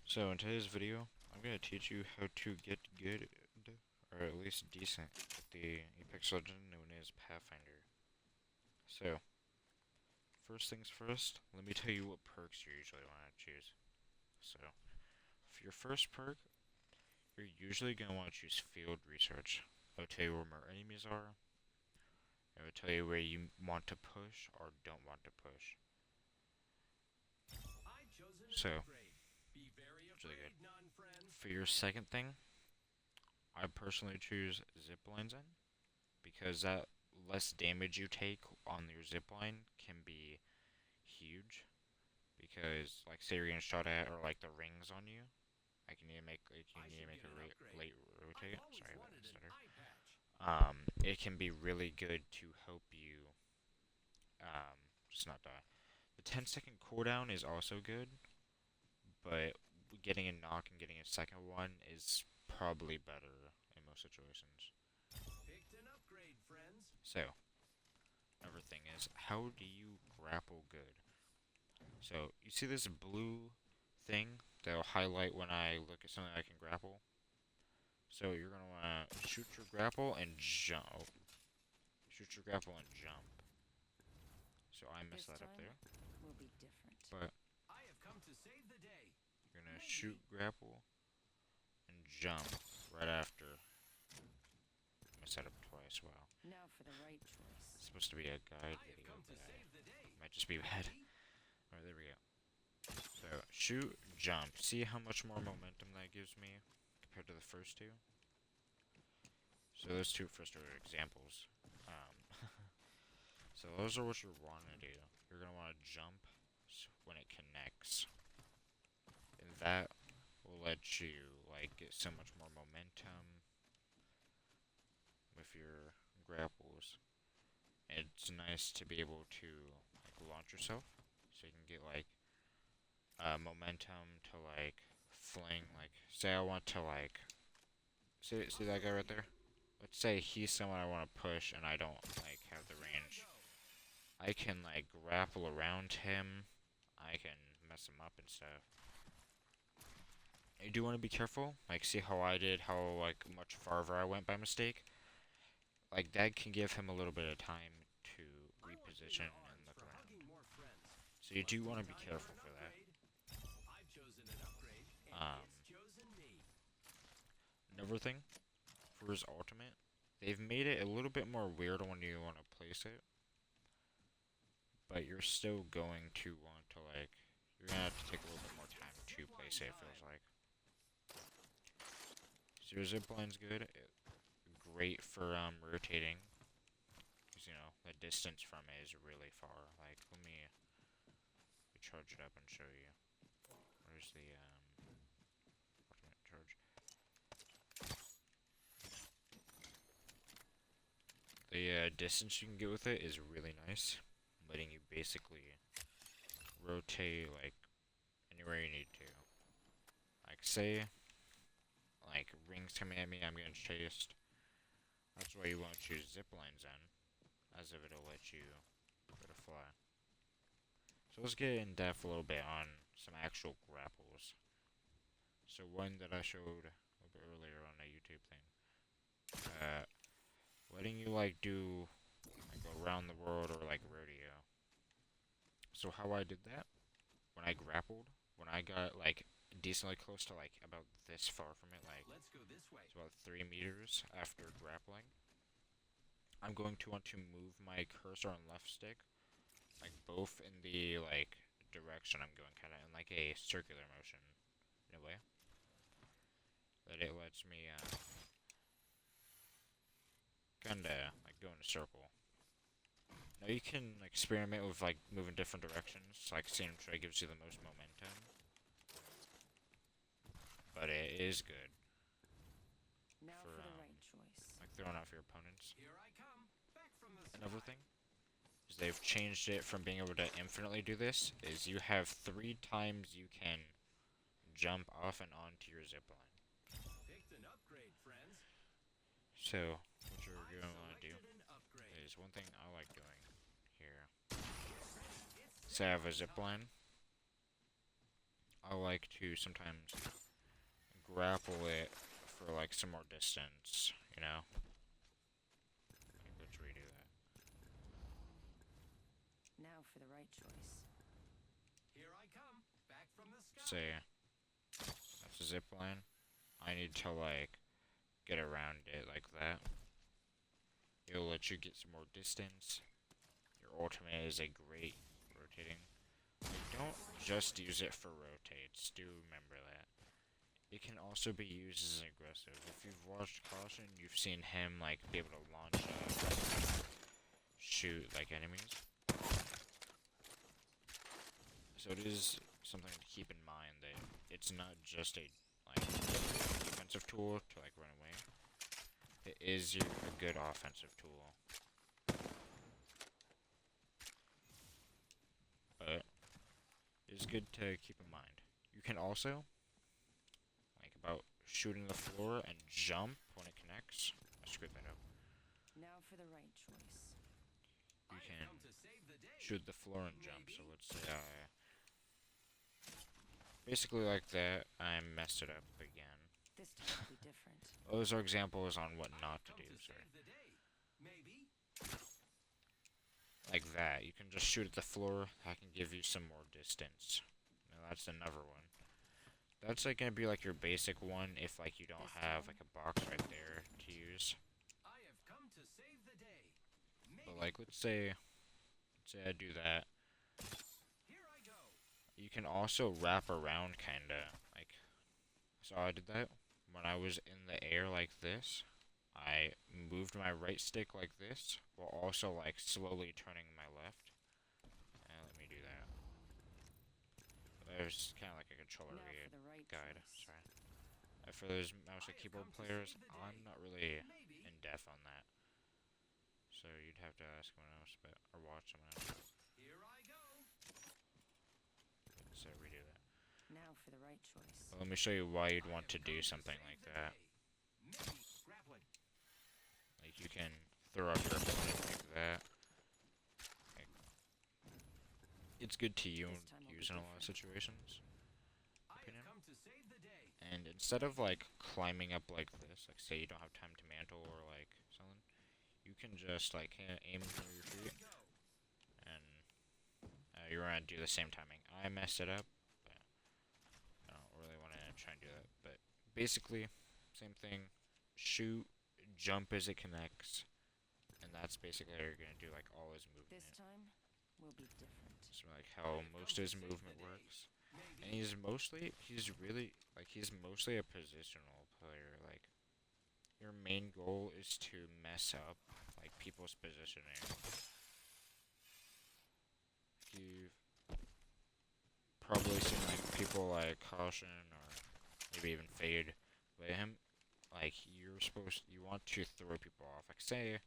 So in today's video, I'm going to teach you how to get good, or at least decent, at the Apex Legend known as Pathfinder. So, first things first, let me tell you what perks you usually want to choose. So, for your first perk, you're usually going to want to choose Field Research. It'll tell you where more enemies are, it will tell you where you want to push or don't want to push. So, it's really good. For your second thing, I personally choose zip lines in because that less damage you take on your zip line can be huge. Because like say you're getting shot at or like the rings on you, like you need to make a late rotate. Sorry, that stutter. It can be really good to help you just not die. The 10-second cooldown is also good, but getting a knock and getting a second one is probably better in most situations. So, another thing is, how do you grapple good? So, you see this blue thing that'll highlight when I look at something I can grapple? So, you're going to want to shoot your grapple and jump. Shoot your grapple and jump. So, I messed that up there. But, you're going to shoot grapple and jump right after. I messed that up twice, wow. Now for the right choice. It's supposed to be a guide video, but I might just be bad. Alright, there we go. So, shoot, jump. See how much more momentum that gives me compared to the first two? So those two first are examples. So those are what you want to do. You're going to want to jump when it connects. And that will let you, like, get so much more momentum with your grapples. It's nice to be able to, like, launch yourself. So you can get, like, momentum to, like, fling. Like, say I want to, like, see that guy right there? Let's say he's someone I want to push and I don't, like, have the range. I can, like, grapple around him. I can mess him up and stuff. You do want to be careful. Like, see how I did, how, like, much farther I went by mistake? Like, that can give him a little bit of time to reposition and look around. So you do want to be careful for that. Another thing, for his ultimate, they've made it a little bit more weird when you want to place it. But you're still going to want to, like, you're going to have to take a little bit more time to place it, it feels like. So your zipline's good. Great for, rotating. Because, you know, the distance from it is really far. Like, let me charge it up and show you. Where's the, ultimate charge? The, distance you can get with it is really nice. Letting you basically rotate, like, anywhere you need to. Like, say, like, rings coming at me, I'm getting chased. That's why you want to choose zip lines in, as if it'll let you go to fly. So let's get in depth a little bit on some actual grapples. So one that I showed a little bit earlier on a YouTube thing. Letting you, like, do, like, go around the world or, like, rodeo. So how I did that, when I grappled, when I got, like, decently close to, like, about this far from it, like, it's about 3 meters after grappling, I'm going to want to move my cursor on left stick, like, both in the, like, direction I'm going, kind of in, like, a circular motion, in a way, that it lets me, kind of, like, go in a circle. Now you can experiment with, like, moving different directions, like seeing which way gives you the most momentum. But it is good Now for, for the right choice. like, throwing off your opponents. Another thing is they've changed it from being able to infinitely do this, is you have 3 times you can jump off and onto your zipline. So, what you're going to want to do is one thing I like doing here. Say I have a zipline. I like to sometimes grapple it for like some more distance, you know? Like, let's redo that. Now for the right choice. Here I come, back from the sky. Say, that's a zip line. I need to like get around it like that. It'll let you get some more distance. Your ultimate is a great rotating. Don't just use it for rotates, do remember that. It can also be used as aggressive. If you've watched Caution, you've seen him like be able to launch shoot like enemies. So it is something to keep in mind that it's not just a like defensive tool to like run away. It is a good offensive tool. But it's good to keep in mind. You can also like about shooting the floor and jump when it connects. I screwed that up. Now for the right choice. You I have can come to save the day. shoot the floor and jump. So let's say basically like that. I messed it up again. This time will be different. Those are examples on what not to Come do. Sorry. save the day. Maybe. Like that. You can just shoot at the floor. That can give you some more distance. Now that's another one. That's like gonna be like your basic one if like you don't have like a box right there to use. I have come to save the day. Maybe. But like let's say I do that. Here I go. You can also wrap around kinda like so I did that when I was in the air like this. I moved my right stick like this while also like slowly turning my left. Let me do that. There's kind of like a controller Now for the right guide. choice. Sorry. For those mouse I and have keyboard come to players, save the I'm day. not really Maybe. in depth on that. So you'd have to ask someone else, or watch someone else. Here I go. So redo that. Now for the right choice. Well, let me show you why you'd I want to have do come something save like the that. day. Maybe. Grappling. Like you can throw up your opponent like that. Like, it's good to This time will be use in a lot of different. situations. I Opinion? have come to save the day. And instead of like climbing up like this, like say you don't have time to mantle or like something, you can just like aim for your feet Go. and you're gonna do the same timing. I messed it up, but I don't really want to try and do that. But basically, same thing. Shoot, jump as it connects, and that's basically how you're gonna do like all his movement. This time will be different. It's like how most of his movement works. And he's mostly a positional player. Like, your main goal is to mess up, like, people's positioning. You've probably seen, like, people like Caution or maybe even Fade play him. Like, you want to throw people off. Like, say,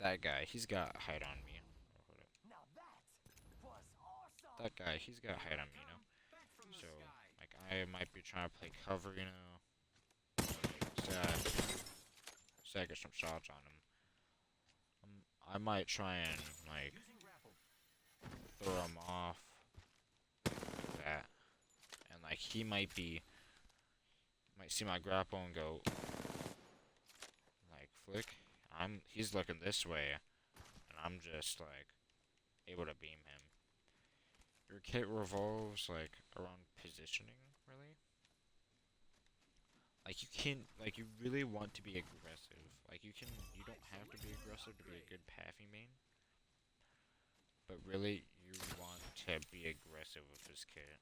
that guy, he's got height on me. Now that was awesome. That guy, he's got height on me, you know? Back from the So, sky. like, I might be trying to play cover, you know? Say I get some shots on him. I might try and, like, Using grapple. throw him off like that. And, like, he might see my grapple and go, like, flick. He's looking this way, and I'm just, like, able to beam him. Your kit revolves, like, around positioning, really. Like, you really want to be aggressive. Like, you don't have to be aggressive to be a good pathy main. But really, you want to be aggressive with this kit.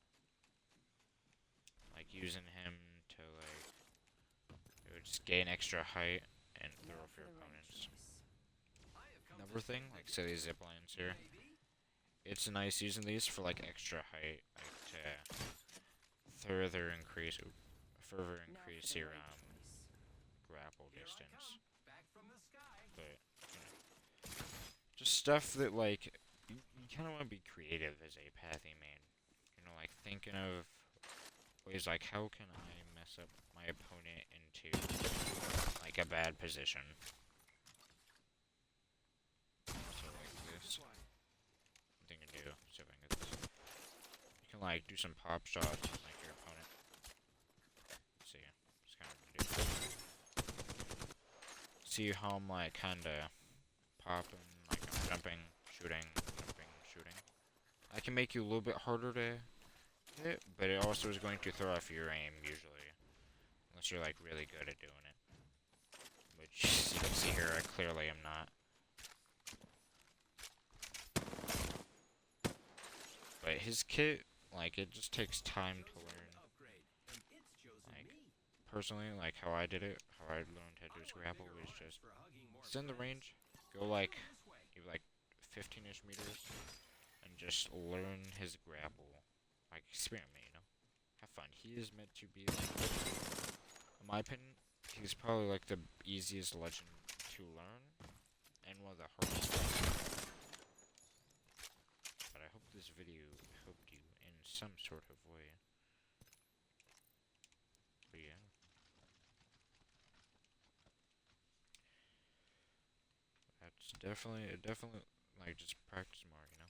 Like, using him to, like, just gain extra height and throw Now off for your the right opponents. choice. I have come Another to thing, save like, the say day. these zip lines here. Maybe. It's nice using these for, like, extra height, like, to further increase Now for the your, right choice. grapple Here I distance. come, back from the sky. But, you know, just stuff that, like, you kind of want to be creative as a pathy main. You know, like, thinking of ways like, how can I mess up my opponent into, like, a bad position? So, like this. One. Thing to do, so if I can get this. You can, like do some pop shots on like your opponent. Let's see, just kind of do. See how I'm like kinda popping, like I'm jumping, shooting, I can make you a little bit harder to hit, but it also is going to throw off your aim usually, unless you're like really good at doing it. Which you can see here, I clearly am not. But his kit, like, it just takes time to learn. Like, personally, like how I did it, how I learned how to do his grapple was just send the range, go like, give like 15-ish meters, and just learn his grapple. Like, experiment, you know? Have fun. He is meant to be, like, in my opinion, he's probably like the easiest legend to learn, and one of the hardest ones. But I hope this video helped you in some sort of way. But yeah. That's definitely, like, just practice more, you know?